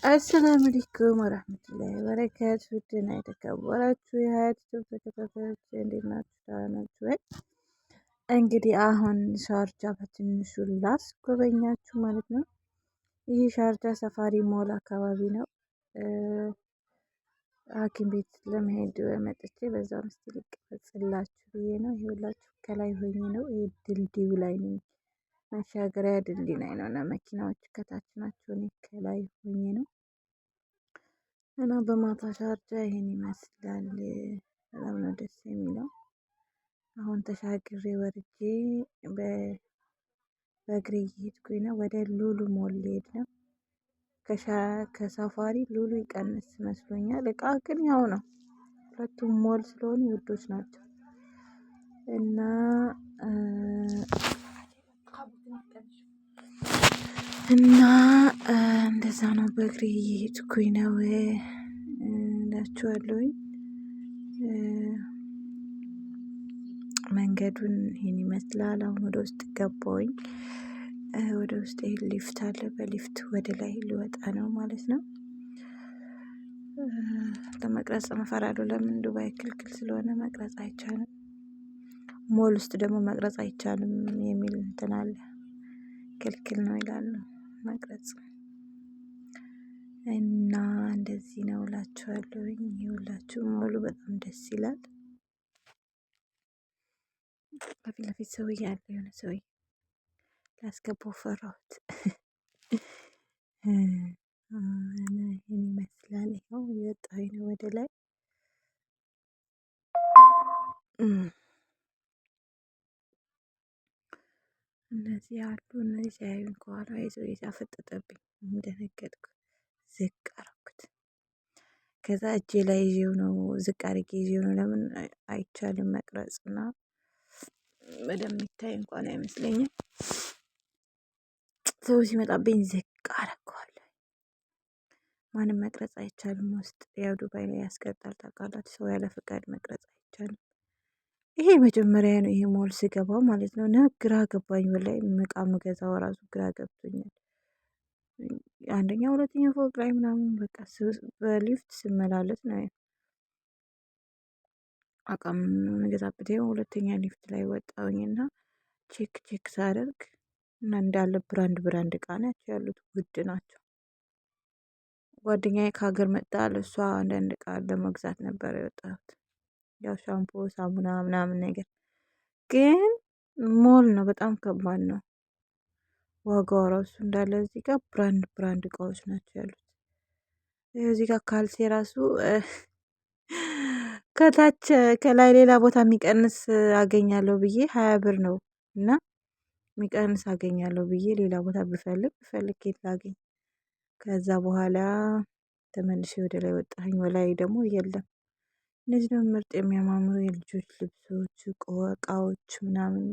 አሰላሙ አለይኩም ወራህመቱላሂ ወበረካቱ። ውድና የተከበራችሁ የሀያት ዩቲዩብ ተከታታዮች እንዴት ናችሁ? ደህና ናችሁ ወይ? እንግዲህ አሁን ሻርጃ በትንሹ ላስጎበኛችሁ ማለት ነው። ይህ ሻርጃ ሰፋሪ ሞል አካባቢ ነው። ሐኪም ቤት ለመሄድ መጥቼ በዛው ምስቲ ልቀረጽላችሁ ብዬ ነው። ይኸውላችሁ ከላይ ሆኜ ነው። ይሄ ድልድዩ ላይ ነኝ። መሻገሪያ ድልድይ ላይ ነው እና መኪናዎች ከታች ናቸው። እኔ ከላይ ሆኜ ነው እና በማታ ሻርጃ ይሄን ይመስላል። በጣም ነው ደስ የሚለው። አሁን ተሻግሬ ወርጄ በእግሬ እየሄድኩኝ ነው። ወደ ሉሉ ሞል ልሄድ ነው። ከሳፋሪ ሉሉ ይቀንስ መስሎኛል። እቃ ግን ያው ነው። ሁለቱም ሞል ስለሆኑ ውዶች ናቸው እና እንደዛ ነው። በእግሬ እየሄድኩኝ ነው እላችኋለሁኝ። መንገዱን ይሄን ይመስላል። አሁን ወደ ውስጥ ገባሁኝ። ወደ ውስጥ ሊፍት አለ። በሊፍት ወደ ላይ ሊወጣ ነው ማለት ነው። ለመቅረጽ እፈራለሁ። ለምን? ዱባይ ክልክል ስለሆነ መቅረጽ አይቻልም። ሞል ውስጥ ደግሞ መቅረጽ አይቻልም የሚል እንትን አለ። ክልክል ነው ይላሉ መቅረጽ እና እንደዚህ ነው እላችኋለሁኝ። ይኸውላችሁ ሞሉ በጣም ደስ ይላል። ከፊት ለፊት ሰውዬ አለ። የሆነ ሰውዬ ላስገባው ፈራሁት። ይህን ይመስላል። ይኸው እየወጣሁኝ ነው ወደ ላይ። እነዚህ አሉ። እነዚህ ሲያዩኝ ከኋላ ይዘው አፈጠጠብኝ። እንደነገጥኩ ዝቅ አረኩት። ከዛ እጄ ላይ ይዤው ነው ዝቅ አድርጌ ይዤው ነው። ለምን አይቻልም መቅረጽ እና በደንብ የሚታይ እንኳን አይመስለኝም። ሰው ሲመጣብኝ ዝቅ አረገዋለሁ። ማንም መቅረጽ አይቻልም ውስጥ። ያው ዱባይ ላይ ያስቀጣል ታውቃላችሁ። ሰው ያለ ፈቃድ መቅረጽ አይቻልም። ይሄ መጀመሪያ ነው። ይሄ ሞል ስገባ ማለት ነው። እና ግራ ገባኝ። ወላሂ እቃ ምገዛው ራሱ ግራ ገብቶኛል። አንደኛ ሁለተኛ ፎቅ ላይ ምናምን በቃ በሊፍት ስመላለስ ነው አቃም ምገዛበት። ይኸው ሁለተኛ ሊፍት ላይ ወጣሁኝና ቼክ ሳደርግ እና እንዳለ ብራንድ እቃ ናቸው ያሉት። ውድ ናቸው። ጓደኛዬ ከሀገር መጣ። ለእሷ አንዳንድ እቃ ለመግዛት ነበር የወጣሁት። ያው ሻምፖ፣ ሳሙና ምናምን ነገር ግን ሞል ነው። በጣም ከባድ ነው። ዋጋው ራሱ እንዳለ እዚህ ጋር ብራንድ እቃዎች ናቸው ያሉት። እዚህ ጋር ካልሲ ራሱ ከታች ከላይ ሌላ ቦታ የሚቀንስ አገኛለሁ ብዬ 20 ብር ነው እና የሚቀንስ አገኛለሁ ብዬ ሌላ ቦታ ብፈልግ የት ላገኝ? ከዛ በኋላ ተመልሼ ወደ ላይ ወጣሁኝ። ወላይ ደግሞ የለም። እነዚህ ደግሞ ምርጥ የሚያማምሩ የልጆች ልብሶች፣ እቃዎች ምናምን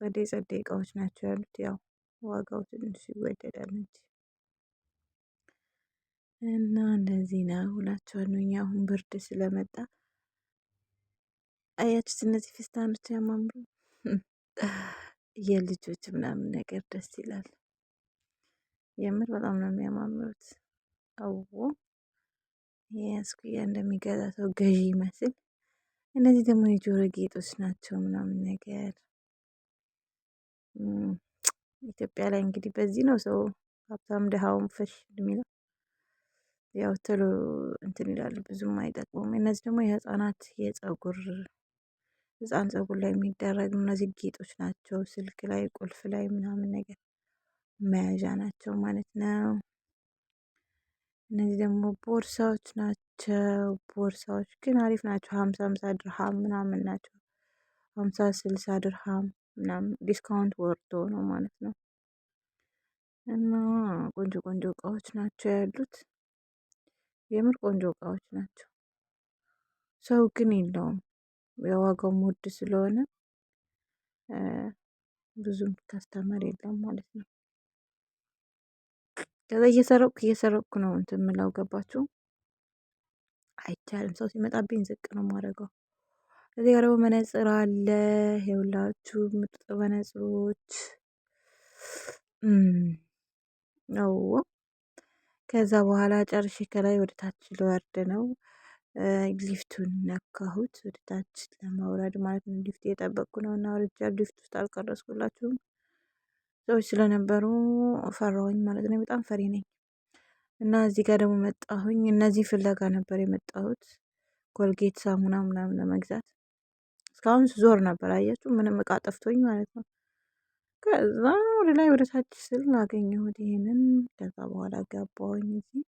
ጸዴ እቃዎች ናቸው ያሉት። ያው ዋጋው ትንሽ ይወደዳል እንጂ እና እንደዚህ ነው እላችኋለሁ። እኛ አሁን ብርድ ስለመጣ አያችሁት? እነዚህ ፌስታኖች ያማምሩ የልጆች ምናምን ነገር ደስ ይላል። የምር በጣም ነው የሚያማምሩት። አዎ የያዝኩያ እንደሚገዛ ሰው ገዢ ይመስል። እነዚህ ደግሞ የጆሮ ጌጦች ናቸው ምናምን ነገር። ኢትዮጵያ ላይ እንግዲህ በዚህ ነው ሰው ሀብታም ድሃውም ፈሽ የሚለው። ያው ቶሎ እንትን ይላሉ፣ ብዙም አይጠቅሙም። እነዚህ ደግሞ የህፃናት ህፃን ፀጉር ላይ የሚደረግ እነዚህ ጌጦች ናቸው። ስልክ ላይ ቁልፍ ላይ ምናምን ነገር መያዣ ናቸው ማለት ነው። እነዚህ ደግሞ ቦርሳዎች ናቸው። ቦርሳዎች ግን አሪፍ ናቸው። 50 ድርሃም ምናምን ናቸው። 50 ድርሃም ምናምን ዲስካውንት ወርዶ ነው ማለት ነው። እና ቆንጆ እቃዎች ናቸው ያሉት። የምር ቆንጆ እቃዎች ናቸው። ሰው ግን የለውም። የዋጋው ውድ ስለሆነ ብዙም ካስተመር የለም ማለት ነው። ከዛ እየሰረቅኩ ነው እንትን የምለው ገባችሁ? አይቻልም። ሰው ሲመጣብኝ ዝቅ ነው የማደርገው። እዚህ ጋር ደግሞ መነጽር አለ። ይኸውላችሁ ምርጥ መነጽሮች ነው። ከዛ በኋላ ጨርሼ ከላይ ወደ ታች ልወርድ ነው። ሊፍቱን ነካሁት ወደ ታች ለመውረድ ማለት ነው። ሊፍት እየጠበቅኩ ነው እና ወርጃ ሊፍት ውስጥ አልቀረስኩላችሁም። ሰዎች ስለነበሩ ፈራሁኝ ማለት ነው። በጣም ፈሪ ነኝ። እና እዚህ ጋር ደግሞ መጣሁኝ። እነዚህ ፍለጋ ነበር የመጣሁት፣ ኮልጌት ሳሙና ምናምን ለመግዛት። እስካሁን ዞር ነበር አያችሁ፣ ምንም እቃ ጠፍቶኝ ማለት ነው። ከዛ ወደ ላይ ወደ ታች ስል አገኘሁት ይሄንን። ከዛ በኋላ ገባሁኝ እዚህ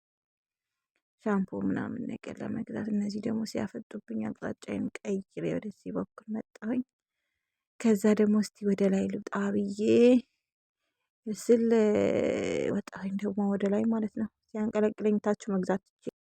ሻምፖ ምናምን ነገር ለመግዛት። እነዚህ ደግሞ ሲያፈጡብኝ አቅጣጫዬን ቀይሬ ወደዚህ በኩል መጣሁኝ። ከዛ ደግሞ እስቲ ወደ ላይ ልውጣ ብዬ ስል ወጣሁኝ ደግሞ ወደ ላይ ማለት ነው። ሲያንቀለቅለኝ ታች መግዛት